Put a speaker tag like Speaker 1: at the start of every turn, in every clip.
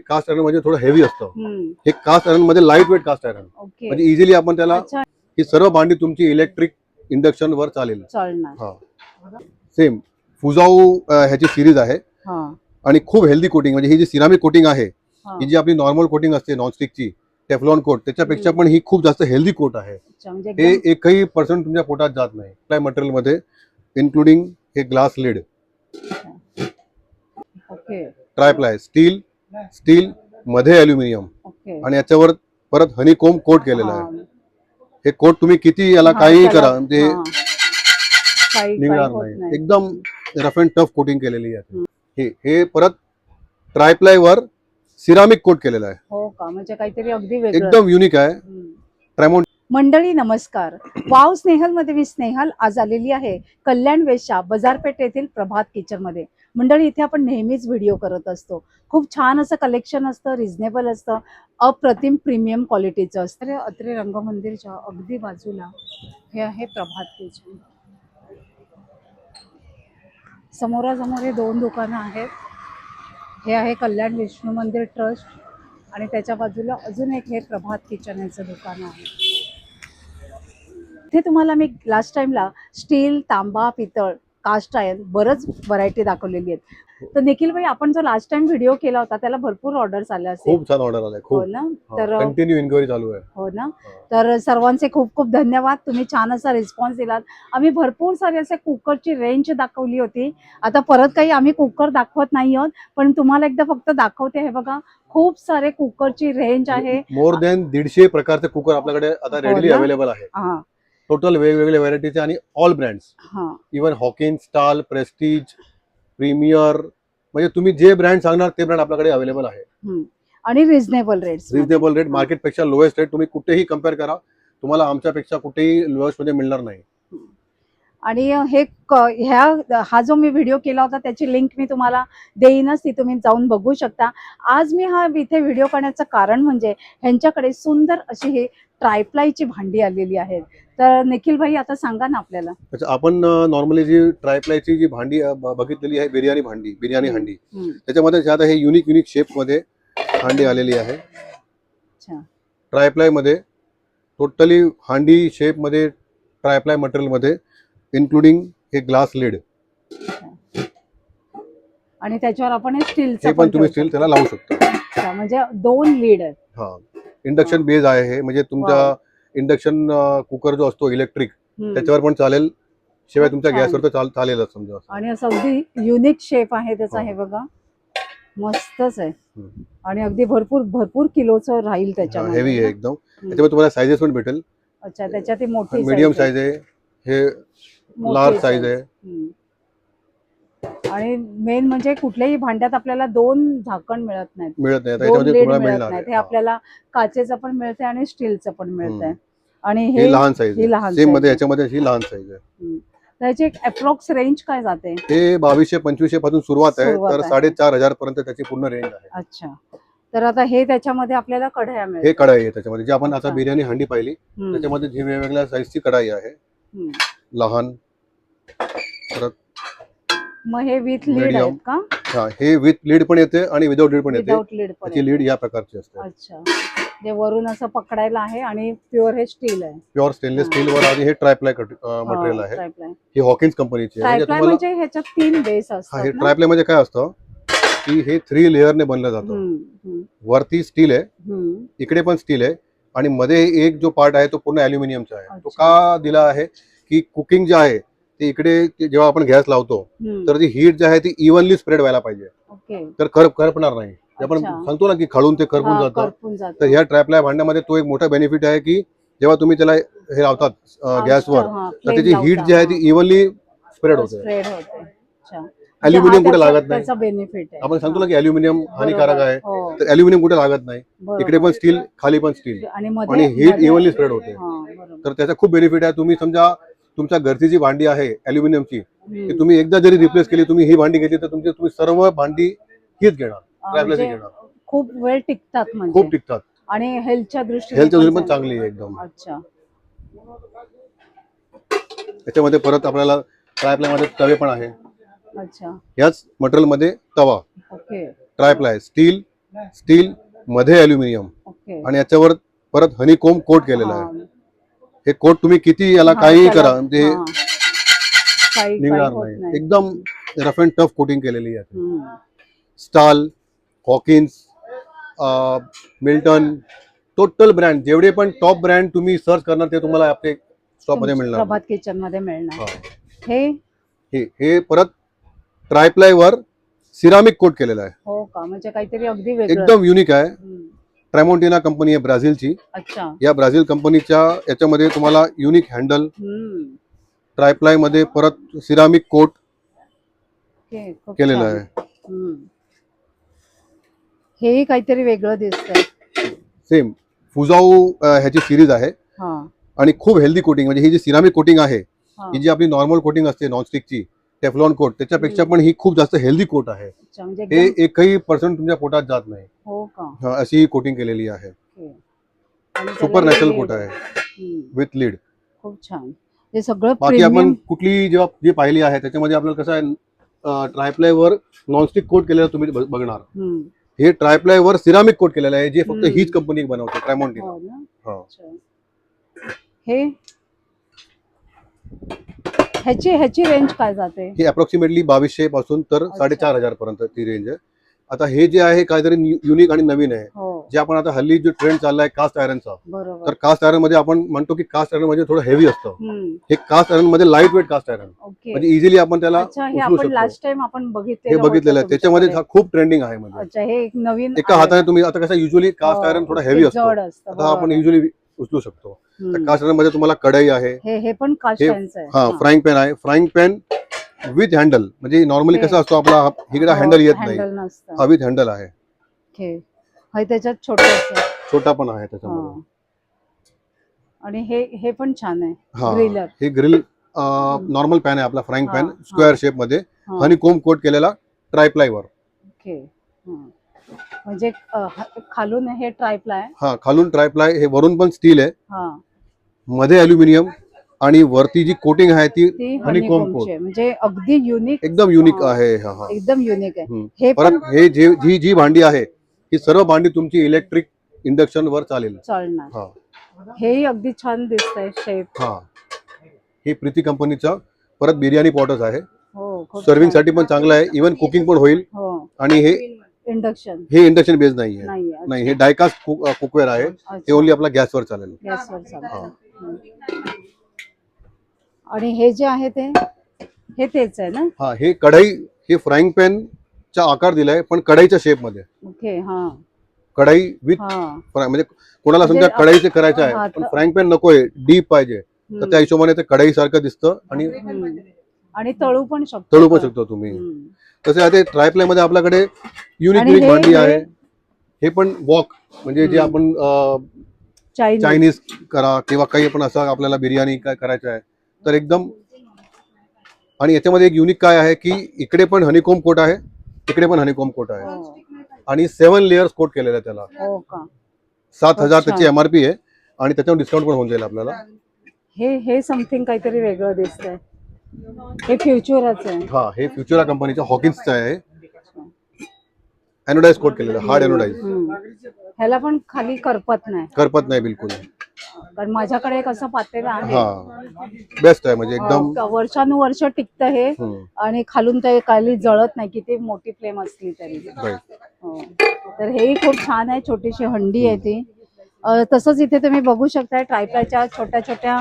Speaker 1: Caste iron म्हणजे थोडं heavy असतं.
Speaker 2: हम्म.
Speaker 1: हे कास्ट आयरन मध्ये light weight cast iron,
Speaker 2: okay.
Speaker 1: म्हणजे इझिली आपण त्याला
Speaker 2: अच्छा,
Speaker 1: ही सर्व भांडी तुमची इलेक्ट्रिक इंडक्शन वर चालेल.
Speaker 2: चालणार.
Speaker 1: हा सेम फुजाऊ ह्याची सिरीज आहे
Speaker 2: हा
Speaker 1: आणि खूप हेल्दी कोटिंग, म्हणजे ही जी सिरामिक कोटिंग आहे,
Speaker 2: हा.
Speaker 1: ही जी आपली नॉर्मल कोटिंग असते नॉनस्टिकची टेफ्लॉन कोट, त्याच्यापेक्षा
Speaker 2: हम्म.
Speaker 1: पण ही खूप जास्त हेल्दी कोट आहे.
Speaker 2: अच्छा, म्हणजे
Speaker 1: हे
Speaker 2: एकदम
Speaker 1: एकही पर्सेंट तुमच्या पोटात जात नाही. काय मटेरियल मध्ये इन्क्लुडिंग हे glass lid,
Speaker 2: okay.
Speaker 1: Triply steel, steel मध्ये अल्युमिनियम
Speaker 2: ओके.
Speaker 1: आणि याच्यावर परत हनीकोम कोट केलेला आहे.
Speaker 2: हा.
Speaker 1: हे कोट तुम्ही किती याला
Speaker 2: हा,
Speaker 1: काही
Speaker 2: त्याला-
Speaker 1: करा म्हणजे
Speaker 2: हा. काही
Speaker 1: निघणार
Speaker 2: होत
Speaker 1: नाही.
Speaker 2: नाही.
Speaker 1: एकदम रफ अँड टफ कोटिंग केलेली आहे.
Speaker 2: हम्म.
Speaker 1: हे परत ट्रायप्लाय वर सिरामिक कोट केलेला आहे.
Speaker 2: हो का, म्हणजे काहीतरी अगदी वेगळं.
Speaker 1: एकदम युनिक आहे.
Speaker 2: हम्म.
Speaker 1: ट्रॅमोन
Speaker 2: मंडळी नमस्कार. वाव स्नेहलमध्ये मी स्नेहल आज आलेली आहे कल्याण वेशच्या बाजारपेठ येथील प्रभात किचन मध्ये. मंडळी इथे आपण नेहमीच व्हिडिओ करत असतो. खूप छान असं कलेक्शन असतं, रिझनेबल असतं, अप्रतिम प्रीमियम क्वालिटीचं असतं. तर अत्रे रंगमंदिरच्या अगदी बाजूला हे आहे प्रभात किचन. समोरासमोर हे दोन दुकानं आहेत. हे आहे कल्याण विष्णू मंदिर ट्रस्ट आणि त्याच्या बाजूला अजून एक हे प्रभात किचन याचं दुकान आहे. इथे तुम्हाला मी लास्ट टाइमला स्टील, तांबा, पितळ, कास्ट आयर्न बरंच व्हरायटी दाखवलेली आहेत. तर निखिल भाई, आपण जो लास्ट टाइम व्हिडिओ केला होता त्याला भरपूर ऑर्डर्स आल्या असेल.
Speaker 1: खूप छान ऑर्डर आलाय.
Speaker 2: हो
Speaker 1: खूप
Speaker 2: ना. तर
Speaker 1: कंटिन्यू इन्क्वायरी चालू आहे.
Speaker 2: हो ना. तर सर्वांचे खूप खूप धन्यवाद. तुम्ही छान असा रिस्पॉन्स दिलात. आम्ही भरपूर सारे असे कुकरची रेंज दाखवली होती. आता परत काही आम्ही कुकर दाखवत नाही आहोत, पण तुम्हाला एकदा फक्त दाखवते. हे बघा, खूप सारे कुकरची रेंज आहे.
Speaker 1: मोर दॅन 150 प्रकारचे कुकर आपल्याकडे आता
Speaker 2: हो
Speaker 1: रेडीली
Speaker 2: ना?
Speaker 1: अवेलेबल आहे.
Speaker 2: हा
Speaker 1: टोटल वेगवेगळ्या व्हरायटीचे आणि ऑल ब्रँड्स,
Speaker 2: हा.
Speaker 1: Even Hawkins, Stahl, Prestige, Premier, म्हणजे तुम्ही जे ब्रँड सांगणार ते ब्रँड आपल्याकडे अवेलेबल आहे.
Speaker 2: हम्म. आणि रिझनेबल रेट्स.
Speaker 1: रिजनेबल रेट, मार्केटपेक्षा लोएस्ट रेट. तुम्ही कुठेही कम्पेअर करा, तुम्हाला आमच्यापेक्षा कुठेही लोएस्ट मध्ये मिळणार नाही.
Speaker 2: आणि हे हा जो मी व्हिडिओ केला होता त्याची लिंक मी तुम्हाला देईनच, ती तुम्ही जाऊन बघू शकता. आज मी हा इथे व्हिडिओ करण्याचं कारण म्हणजे ह्यांच्याकडे सुंदर अशी ही ट्रायप्लायची भांडी आलेली आहेत. तर निखिल भाई, आता सांगा ना आपल्याला.
Speaker 1: अच्छा, आपण नॉर्मली जी ट्रायप्लायची जी भांडी बघितलेली आहे, बिर्याणी हांडी, त्याच्यामध्ये ज्यादा हे युनिक शेप मध्ये हांडी आलेली आहे.
Speaker 2: अच्छा.
Speaker 1: ट्रायप्लाय मध्ये टोटली हांडी शेप मध्ये, ट्रायप्लाय मटेरियल मध्ये इन्क्लुडिंग हे ग्लास लिड,
Speaker 2: आणि त्याच्यावर आपण हे स्टीलचं
Speaker 1: हे पण तुम्ही स्टील त्याला लावू शकता.
Speaker 2: अच्छा, म्हणजे दोन लीड आहेत.
Speaker 1: हा, इंडक्शन बेस आहे हे, म्हणजे तुमचा इंडक्शन कुकर जो असतो इलेक्ट्रिक, त्याच्यावर पण चालेल, शिवाय तुमच्या गॅसवर तर चालेलच समजा.
Speaker 2: आणि असं अगदी युनिक शेप आहे त्याचा. हे बघा, मस्तच आहे. आणि अगदी भरपूर किलोचं राहील त्याच्यामध्ये.
Speaker 1: हेवी आहे एकदम. त्याच्यामध्ये तुम्हाला साइजेस पण भेटेल.
Speaker 2: अच्छा, त्याच्यात ही मोठी
Speaker 1: मीडियम साइज आहे, हे लार्ज साइज आहे.
Speaker 2: आणि मेन म्हणजे कुठल्याही भांड्यात आपल्याला दोन झाकण मिळत नाहीत,
Speaker 1: मिळत नाही.
Speaker 2: दोन
Speaker 1: त्याच्यामध्ये
Speaker 2: लीड
Speaker 1: तुम्हाला
Speaker 2: मिळत
Speaker 1: मिळणार
Speaker 2: नाहीत. हे
Speaker 1: आहे.
Speaker 2: आपल्याला काचेचं पण मिळतंय आणि स्टीलचं पण मिळतंय. आणि
Speaker 1: हे लहान साइज
Speaker 2: ही लहान
Speaker 1: आहे. सेम
Speaker 2: size
Speaker 1: मध्ये
Speaker 2: आहे.
Speaker 1: याच्यामध्ये ही लहान साइज आहे.
Speaker 2: त्याची एक अप्रॉक्स रेंज काय जाते?
Speaker 1: हे 2200-2500 पासून सुरुवात आहे, तर 4500 पर्यंत त्याची पूर्ण रेंज आहे.
Speaker 2: अच्छा. तर आता हे त्याच्यामध्ये आपल्याला कढया मिळतात.
Speaker 1: हे कढाई आहे त्याच्यामध्ये, जे आपण आता
Speaker 2: अच्छा.
Speaker 1: बिर्याणी हांडी पाहिली त्याच्यामध्ये जी वेगवेगळ्या साईजची कढाई आहे. लहान, परत
Speaker 2: मग हे विथ लीड आहेत का?
Speaker 1: हा, हे विथ लीड पण येते आणि विदाउट लीड पण येते.
Speaker 2: विदाउट लीड पण
Speaker 1: त्याची लीड या प्रकारची असते.
Speaker 2: अच्छा, जे वरून असं पकडायला आहे आणि प्युअर हे स्टील आहे.
Speaker 1: प्युअर स्टेनलेस स्टील वर, आणि हे ट्रायप्लाय मटेरियल आहे. ही हॉकिन्स कंपनीची आहे.
Speaker 2: म्हणजे ह्याच्यात 3 बेस असतात.
Speaker 1: हे ट्रायप्लाय म्हणजे काय असतं की हे 3 लेअरने बनलं जातं. वरती स्टील आहे, इकडे पण स्टील आहे, आणि मध्ये एक जो पार्ट आहे तो पूर्ण अल्युमिनियमचा आहे. तो का दिला आहे की कुकिंग जे आहे ते इकडे जेव्हा आपण गॅस लावतो तर ती हीट जी आहे ती इव्हनली स्प्रेड व्हायला पाहिजे. तर करपणार नाही. आपण सांगतो ना की खळून ते करपून जातं, तर ह्या ट्रायप्लाय भांड्यामध्ये तो एक मोठा बेनिफिट आहे की जेव्हा तुम्ही त्याला हे लावतात गॅसवर, तर त्याची हीट जी आहे ती इव्हनली स्प्रेड होते. अल्युमिनियम कुठे लागत नाही. आपण सांगतो ना की अल्युमिनियम हानिकारक आहे, तर अल्युमिनियम कुठे लागत नाही. इकडे पण स्टील, खाली पण स्टील, आणि हीट इव्हनली स्प्रेड होते. तर त्याचा खूप बेनिफिट आहे. तुम्ही समजा तुमच्या घरची जी भांडी आहे अल्युमिनियमची, ती तुम्ही एकदा जरी रिप्लेस केली, तुम्ही ही भांडी घेतली, तर तुम्ही सर्व भांडी हीच घेणार, ट्रायप्लायची घेणार.
Speaker 2: खूप वेळ टिकतात, म्हणजे
Speaker 1: खूप टिकतात,
Speaker 2: आणि हेल्थच्या दृष्टीने
Speaker 1: पण चांगली आहे एकदम.
Speaker 2: अच्छा.
Speaker 1: त्याच्यामध्ये परत आपल्याला ट्रायप्लाय मध्ये तवे पण आहे.
Speaker 2: अच्छा.
Speaker 1: याच मटेरियल मध्ये तवा,
Speaker 2: ओके.
Speaker 1: ट्रायप्लाय स्टील, स्टील मध्ये अल्युमिनियम
Speaker 2: ओके
Speaker 1: आणि याच्यावर परत हनीकोम कोट केलेला आहे.
Speaker 2: हा.
Speaker 1: हे कोट तुम्ही किती याला
Speaker 2: हा,
Speaker 1: काही
Speaker 2: त्याला-
Speaker 1: करा म्हणजे
Speaker 2: हा. काही
Speaker 1: निघणार
Speaker 2: होत
Speaker 1: नाही. एकदम रफ अँड टफ कोटिंग केलेली आहे.
Speaker 2: हम्म.
Speaker 1: Stall, Hawkins, Milton, total brand जेवढे पण टॉप ब्रँड तुम्ही सर्च करणार ते तुम्हाला आपल्या शॉप मध्ये मिळणार.
Speaker 2: प्रभात किचन मध्ये मिळणार.
Speaker 1: हा.
Speaker 2: हे
Speaker 1: हे परत ट्रायप्लाय वर सिरामिक कोट केलेलं आहे.
Speaker 2: हो का, म्हणजे काहीतरी अगदी वेगळं.
Speaker 1: एकदम युनिक आहे.
Speaker 2: हम्म.
Speaker 1: ट्रॅमोंटिना कंपनी आहे ब्राझीलची.
Speaker 2: अच्छा.
Speaker 1: या ब्राझील कंपनीच्या याच्यामध्ये तुम्हाला युनिक हँडल,
Speaker 2: हम्म.
Speaker 1: ट्रायप्लाय मध्ये परत सिरामिक कोट
Speaker 2: ओके, खूप
Speaker 1: केलेलं
Speaker 2: छान.
Speaker 1: आहे.
Speaker 2: हम्म. हेही काहीतरी वेगळं दिसतंय.
Speaker 1: सेम फुजाऊ ह्याची सिरीज आहे
Speaker 2: हा
Speaker 1: आणि खूप हेल्दी कोटिंग. म्हणजे ही जी सिरामिक कोटिंग आहे,
Speaker 2: हा.
Speaker 1: ही जी आपली नॉर्मल कोटिंग असते नॉनस्टिकची टेफ्लॉन कोट, त्याच्यापेक्षा
Speaker 2: हम्म.
Speaker 1: पण ही खूप जास्त हेल्दी कोट आहे.
Speaker 2: अच्छा, म्हणजे
Speaker 1: हे
Speaker 2: एकदम-
Speaker 1: एकही पर्सेंट तुमच्या पोटात जात नाही.
Speaker 2: हो का.
Speaker 1: हा, अशी ही कोटिंग केलेली आहे.
Speaker 2: ओके. आणि
Speaker 1: सुपर
Speaker 2: त्याला
Speaker 1: नॅचरल
Speaker 2: हे-
Speaker 1: कोट आहे
Speaker 2: हम्म.
Speaker 1: With lead.
Speaker 2: खूप छान. हे सगळं
Speaker 1: बाकी आपण
Speaker 2: प्रीमियम.
Speaker 1: कुठली जेव्हा जी पाहिली आहे त्याच्यामध्ये आपल्याला कसं आहे, ट्रायप्लाय वर नॉनस्टिक कोट केलेलं तुम्ही बघणार.
Speaker 2: हम्म.
Speaker 1: हे ट्रायप्लाय वर सिरामिक कोट केलेलं आहे, जे फक्त
Speaker 2: हम्म.
Speaker 1: हीच कंपनी बनवते, ट्रॅमोंटिना.
Speaker 2: हो ना.
Speaker 1: हा.
Speaker 2: अच्छा. हे ह्याची रेंज काय जाते?
Speaker 1: ही अप्रॉक्सिमेटली 2200 पासून तर 4500 पर्यंत ती रेंज आहे. आता हे जे आहे काहीतरी युनिक आणि नवीन आहे.
Speaker 2: हो
Speaker 1: जे आपण आता हल्ली जो ट्रेंड चाललाय कास्ट आयरनचा,
Speaker 2: बरोबर.
Speaker 1: तर कास्ट आयरन मध्ये आपण म्हणतो की कास्ट आयरन म्हणजे थोडं हेवी असतं.
Speaker 2: हम्म.
Speaker 1: हे कास्ट आयरन मध्ये light weight cast iron,
Speaker 2: okay.
Speaker 1: म्हणजे इझिली आपण त्याला
Speaker 2: अच्छा, हे
Speaker 1: उचलू
Speaker 2: आपण
Speaker 1: शकतो.
Speaker 2: लास्ट टाइम आपण
Speaker 1: हे
Speaker 2: बघितलेलं
Speaker 1: बघितलेलं आहे,
Speaker 2: होतं
Speaker 1: त्याच्यामध्ये
Speaker 2: तुमच्याकडे.
Speaker 1: खूप ट्रेंडिंग आहे. म्हणजे
Speaker 2: अच्छा, हे एक नवीन
Speaker 1: एका
Speaker 2: आहे.
Speaker 1: हाताने तुम्ही आता कसं युजली कास्ट
Speaker 2: हो,
Speaker 1: आयरन थोडा
Speaker 2: ते
Speaker 1: हेवी असतो,
Speaker 2: जड असतं,
Speaker 1: आता आपण
Speaker 2: बरोबर.
Speaker 1: युजली उचलू शकतो.
Speaker 2: हम्म.
Speaker 1: कास्ट आयरन मध्ये तुम्हाला कढई आहे,
Speaker 2: हे पण कास्ट
Speaker 1: हे-
Speaker 2: आयर्नचं आहे.
Speaker 1: हा
Speaker 2: हा.
Speaker 1: फ्राईंग पॅन आहे. फ्राईंग पॅन विथ हँडल, म्हणजे नॉर्मली
Speaker 2: हे-
Speaker 1: कसं असतो आपला इकडे
Speaker 2: हो,
Speaker 1: हँडल येत नाही,
Speaker 2: हँडल नसतं.
Speaker 1: हा विथ हँडल आहे.
Speaker 2: ओके. हे त्याच्यात छोटंसं.
Speaker 1: छोटा पण आहे त्याच्यामध्ये.
Speaker 2: हा. आणि हे पण छान आहे.
Speaker 1: हा,
Speaker 2: ग्रिलर.
Speaker 1: हे ग्रिल नॉर्मल पॅन आहे आपला, फ्राईंग
Speaker 2: हा,
Speaker 1: पॅन
Speaker 2: हा.
Speaker 1: स्क्वेअर शेप मध्ये
Speaker 2: हा.
Speaker 1: आणि कोम कोट केलेला ट्रायप्लाय वर.
Speaker 2: ओके. हा. म्हणजे खालून हे ट्रायप्लाय.
Speaker 1: हा, खालून ट्रायप्लाय, हे वरून पण स्टील आहे,
Speaker 2: हा.
Speaker 1: मध्ये अल्युमिनियम आणि वरती जी कोटिंग आहे ती
Speaker 2: ती
Speaker 1: हनीकोम
Speaker 2: हनीकोम
Speaker 1: कोट.
Speaker 2: चे, म्हणजे अगदी युनिक.
Speaker 1: एकदम युनिक आहे. हा हा.
Speaker 2: एकदम युनिक आहे.
Speaker 1: हम्म.
Speaker 2: हे पण
Speaker 1: परत हे जी जी भांडी आहे, ही सर्व भांडी तुमची इलेक्ट्रिक इंडक्शन वर चालेल.
Speaker 2: चालणार.
Speaker 1: हा
Speaker 2: हेही अगदी छान दिसतंय शेप.
Speaker 1: हा. ही प्रीती कंपनीचा परत बिर्याणी पॉटच आहे.
Speaker 2: हो, खूप
Speaker 1: सर्विंग
Speaker 2: छान.
Speaker 1: साठी पण चांगलं आहे, इव्हन कुकिंग पण होईल.
Speaker 2: हो.
Speaker 1: आणि हे
Speaker 2: इंडक्शन
Speaker 1: इंडक्शन बेस नाहीये.
Speaker 2: नाही.
Speaker 1: नाही, हे डायकास्ट कुकवेअर आहे. हे ओनली आपला गॅसवर चालेल.
Speaker 2: गॅसवर चालतं. आणि हे जे आहे हे तेच आहे ना?
Speaker 1: हा, हे कढई, हे फ्राईंग पॅन चा आकार दिलाय पण कढईच्या शेप मध्ये.
Speaker 2: ओके. हा
Speaker 1: कढई विथ
Speaker 2: हा.
Speaker 1: म्हणजे कोणाला
Speaker 2: म्हणजे
Speaker 1: समजा कढईचे करायचं
Speaker 2: हा,
Speaker 1: आहे पण
Speaker 2: तर-
Speaker 1: फ्राईंग पॅन नकोय, डीप पाहिजे, तर
Speaker 2: हम्म.
Speaker 1: त्या हिशोबाने ते कढई सारखं दिसतं आणि
Speaker 2: हम्म. आणि तळू पण शकतो.
Speaker 1: तळू पण शकतो तुम्ही.
Speaker 2: हम्म.
Speaker 1: तसे आता ट्रायप्लाय मध्ये आपल्याकडे युनिक
Speaker 2: आणि
Speaker 1: युनिक
Speaker 2: हे-
Speaker 1: भांडी आहे.
Speaker 2: हे-
Speaker 1: हे पण वॉक, म्हणजे जे आपण चायनीज करा किंवा काही पण असं आपल्याला बिर्याणी काय करायचं आहे तर एकदम. आणि याच्यामध्ये एक युनिक काय आहे की इकडे पण हनीकोम कोट आहे, इकडे पण हनीकोम कोट आहे
Speaker 2: हो.
Speaker 1: आणि 7 लेयर्स कोट केलेलं आहे त्याला.
Speaker 2: हो का.
Speaker 1: 7000
Speaker 2: अच्छा.
Speaker 1: त्याची एमआरपी आहे आणि त्याच्यावर डिस्काउंट पण होऊन जाईल आपल्याला.
Speaker 2: हे समथिंग काहीतरी वेगळं दिसतंय. हे फ्युचरच आहे.
Speaker 1: हा, हे फ्युचरा कंपनीच्या हॉकिन्सचं आहे. एनोडाइज कोट केलेलं, हार्ड एनोडाइज.
Speaker 2: हम्म. ह्याला पण खाली करपत नाही,
Speaker 1: करपत नाही बिलकुल.
Speaker 2: कारण माझ्याकडे एक असं पातेलं आहे.
Speaker 1: हा, बेस्ट आहे म्हणजे एकदम.
Speaker 2: वर्षानुवर्ष टिकतं हे.
Speaker 1: हम्म.
Speaker 2: आणि खालून ते खाली जळत नाही, किती मोठी फ्लेम असली तरी.
Speaker 1: Right.
Speaker 2: हो. तर हेही खूप छान आहे. छोटीशी हंडी आहे ती. तसंच इथे तुम्ही बघू शकता ट्रायप्लायच्या छोट्या छोट्या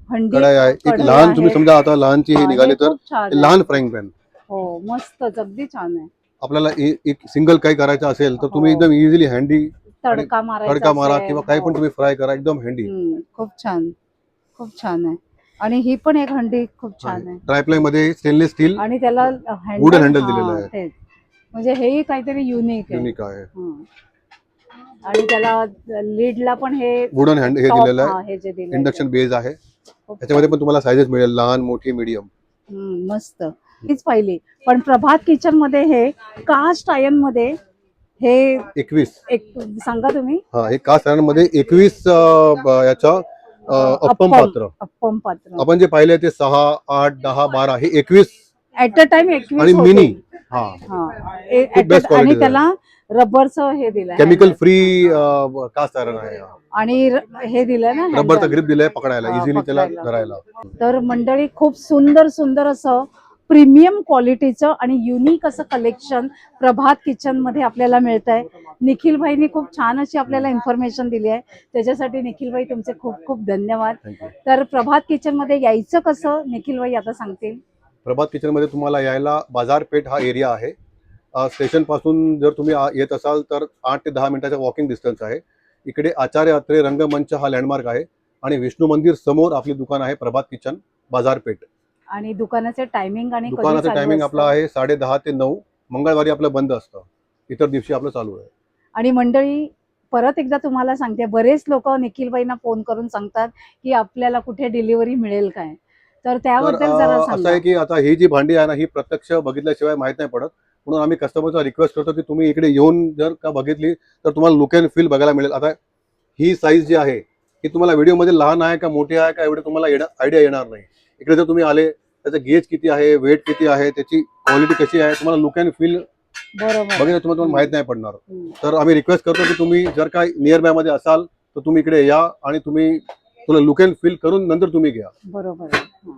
Speaker 2: हंडी,
Speaker 1: कढाई आहे. एक
Speaker 2: कढई
Speaker 1: लहान
Speaker 2: आहे.
Speaker 1: तुम्ही समजा आता लहानची हे
Speaker 2: हा,
Speaker 1: निघाले
Speaker 2: हे
Speaker 1: तर
Speaker 2: खूप छान
Speaker 1: ते
Speaker 2: आहे.
Speaker 1: लहान फ्राईंग पॅन.
Speaker 2: हो, मस्तच, अगदी छान आहे.
Speaker 1: आपल्याला एक सिंगल काही करायचं असेल तर तुम्ही
Speaker 2: हो.
Speaker 1: एकदम इझिली हँडी
Speaker 2: तडका मारायचा
Speaker 1: तडका मारा
Speaker 2: असेल.
Speaker 1: किंवा काही पण
Speaker 2: हो.
Speaker 1: तुम्ही फ्राय करा, एकदम हँडी.
Speaker 2: खूप छान, खूप छान आहे. आणि ही पण एक हंडी खूप छान आहे.
Speaker 1: ट्रायप्लाय मध्ये स्टेनलेस स्टील
Speaker 2: आणि त्याला
Speaker 1: वुडन हँडल दिलेलं आहे.
Speaker 2: तेच. म्हणजे हेही काहीतरी युनिक आहे.
Speaker 1: युनिक आहे.
Speaker 2: हं. आणि त्याला लीडला पण हे
Speaker 1: वुडन हँड हे
Speaker 2: top,
Speaker 1: दिलेलं
Speaker 2: हा,
Speaker 1: आहे.
Speaker 2: हे जे दिलेलं
Speaker 1: इंडक्शन बेस आहे.
Speaker 2: खूप
Speaker 1: त्याच्यामध्ये पण तुम्हाला सायझेस मिळेल, लहान, मोठी, मीडियम.
Speaker 2: मस्त. तीच पाहिली. पण प्रभात किचन मध्ये हे कास्ट आयर्न मध्ये हे
Speaker 1: 21.
Speaker 2: एक सांगा तुम्ही.
Speaker 1: हा, हे कास्ट आयर्न मध्ये 21 याचा अप्पम पात्र.
Speaker 2: अप्पम पात्र.
Speaker 1: आपण जे पाहिले ते 6, 8, 10, 12 हे 21
Speaker 2: ऍट अ टाइम 21
Speaker 1: आणि
Speaker 2: होते.
Speaker 1: मिनी. हा,
Speaker 2: हा.
Speaker 1: खूप best quality
Speaker 2: आणि त्याला रबरचं हे दिलंय
Speaker 1: केमिकल फ्री कास्ट आयरन आहे
Speaker 2: आणि हे दिलंय ना
Speaker 1: रबरचा
Speaker 2: handle.
Speaker 1: ग्रिप दिलाय पकडायला, इझिली त्याला
Speaker 2: पकडायला.
Speaker 1: धरायला.
Speaker 2: तर मंडळी खूप सुंदर सुंदर असं प्रीमियम क्वालिटीचं आणि युनिक असं कलेक्शन प्रभात किचन मध्ये आपल्याला मिळत आहे. निखिल भाईनी खूप छान अशी आपल्याला इन्फॉर्मेशन दिली आहे, त्याच्यासाठी निखिल भाई तुमचे खूप खूप धन्यवाद.
Speaker 1: थँक्यू.
Speaker 2: तर प्रभात किचन मध्ये यायचं कसं निखिल भाई आता सांगतील.
Speaker 1: प्रभात किचन मध्ये तुम्हाला यायला बाजारपेठ हा एरिया आहे. स्टेशन पासून जर तुम्ही येत असाल तर 8 ते 10 मिनिटाचा वॉकिंग डिस्टन्स आहे. इकडे आचार्य अत्रे रंगमंच हा लँडमार्क आहे आणि विष्णू मंदिर समोर आपली दुकान आहे प्रभात किचन बाजारपेठ.
Speaker 2: आणि दुकानाचे टायमिंग आणि कधी
Speaker 1: दुकानाचं
Speaker 2: चालू
Speaker 1: टायमिंग
Speaker 2: असतं?
Speaker 1: आपला आहे 10:30 ते 9. मंगळवारी आपलं बंद असतं, इतर दिवशी आपलं चालू आहे.
Speaker 2: आणि मंडळी परत एकदा तुम्हाला सांगते, बरेच लोक निखिलबाईंना फोन करून सांगतात की आपल्याला कुठे डिलिव्हरी मिळेल काय, तर
Speaker 1: तर
Speaker 2: त्याबद्दल जरा
Speaker 1: असं
Speaker 2: सांगा.
Speaker 1: आहे की आता ही जी भांडी आहे ना, ही प्रत्यक्ष बघितल्याशिवाय माहित नाही पडत. म्हणून आम्ही कस्टमरचा रिक्वेस्ट करतो की तुम्ही इकडे येऊन जर का बघितली तर तुम्हाला लुक अँड फील बघायला मिळेल. आता ही साईज जी आहे ही तुम्हाला व्हिडिओमध्ये लहान आहे का मोठी आहे का एवढे तुम्हाला आयडिया येणार नाही. इकडे जर तुम्ही आले त्याचं गेज किती आहे, वेट किती आहे, त्याची क्वालिटी कशी आहे, तुम्हाला लुक अँड फील
Speaker 2: बरोबर.
Speaker 1: बघितलं तुम्हाला माहित नाही पडणार.
Speaker 2: हम्म.
Speaker 1: तर आम्ही रिक्वेस्ट करतो की तुम्ही जर का नियर बाय मध्ये असाल तर तुम्ही इकडे या आणि तुम्ही तुला लुक अँड फील करून नंतर तुम्ही घ्या.
Speaker 2: बरोबर.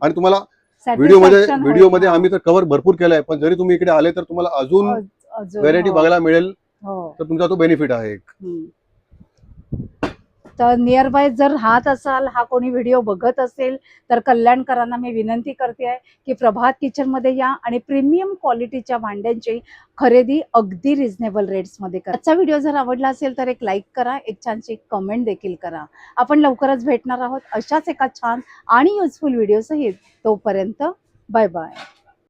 Speaker 1: आणि तुम्हाला
Speaker 2: Satisfaction
Speaker 1: व्हिडिओमध्ये
Speaker 2: होईल.
Speaker 1: आम्ही तर कव्हर भरपूर केलाय, पण जरी तुम्ही इकडे आले तर तुम्हाला अजून
Speaker 2: अजून,
Speaker 1: व्हेरायटी
Speaker 2: हो,
Speaker 1: बघायला मिळेल.
Speaker 2: हो.
Speaker 1: तर तुमचा तो बेनिफिट आहे एक.
Speaker 2: हम्म. तर नियर बाय जर राहत असाल, हा कोणी व्हिडिओ बघत असेल तर कल्याणकरांना मी विनंती करते आहे की प्रभात किचन मध्ये या आणि प्रीमियम क्वालिटीच्या भांड्यांची खरेदी अगदी रिझनेबल रेट्समध्ये करा. आजचा व्हिडिओ जर आवडला असेल तर एक लाईक करा, एक छानशी कमेंट देखील करा. आपण लवकरच भेटणार आहोत अशाच एका छान आणि युजफुल व्हिडिओ सहित. तोपर्यंत बाय बाय.